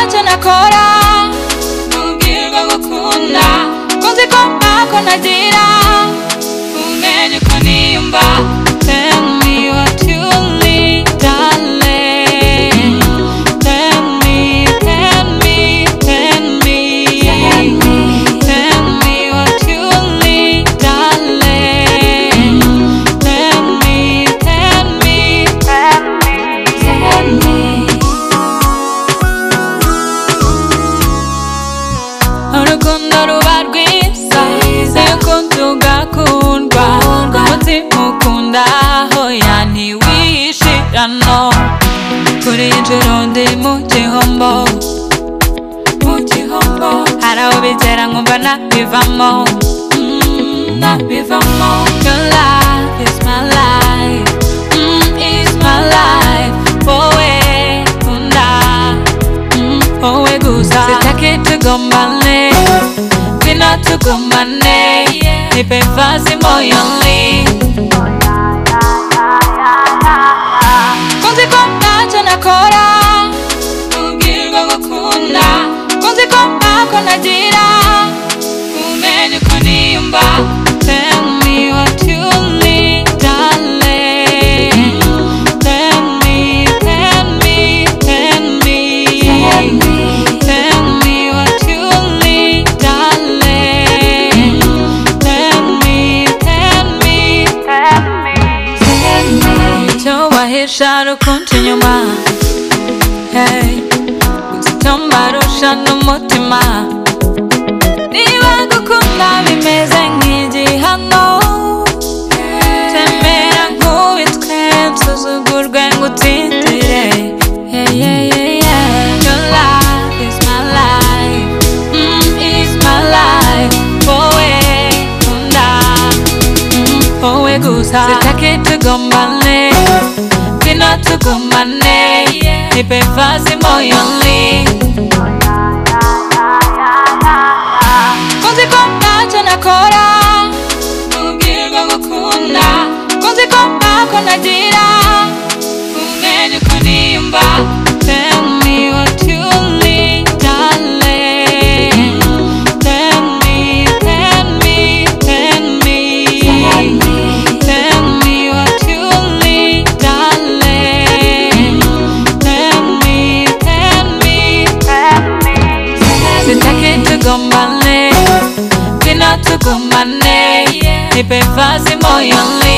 ntacyo nakora ubwirwa gukunda kunzi ko ntako nagira umenye uko niyumva. Tell me what you need, darling. Tell me, tell me, tell me. Tell me what you need, darling. Tell me, tell me, tell me, tell me. Urukundo ruba rwiza iyo ukunze ugakundwa, umutima ukunda hoya ntiwishirano. Kuri iyi nshuro ndi mu gihombo, hari aho bigera nkumva nabivamo, nabivamo. Your life is my life, is my life. Wowe nkunda, wowe gusa. Sitaki tugombane, ngwino tugumane, nipe nafasi moyoni. Kunzi ko ntacyo nakora ubwirwa gukunda, kunzi ko ntako nagira umenye uko niyumva. Tell me what you need, darling. Tell me, tell me, tell me. Tell me what you need, darling. Tell me, tell me, tell me, tell me. Icyo wahisha rukunca inyuma, hey, uzitombarusha n'umutima. Niba gukunda bimeze nk'igihano, temera nkubitwe nsuzugurwe ngutsindire. Yeah, yeah, yeah, yeah. Your life is my life, is my life. Wowe nkunda, wowe gusa. Sitaki tugombane, ngwino tugumane, nipe nafasi moyoni. Kunzi ko ntacyo nakora ubwirwa gukunda, kunzi ko ntako nagira umenye uko niyumva. Tell me what you need, darling. Tell me, tell me, tell me. Tell me what you need, darling. Tell me, tell me, tell me. Sitaki tugombane, ngwino tugumane, nipe nafasi moyoni.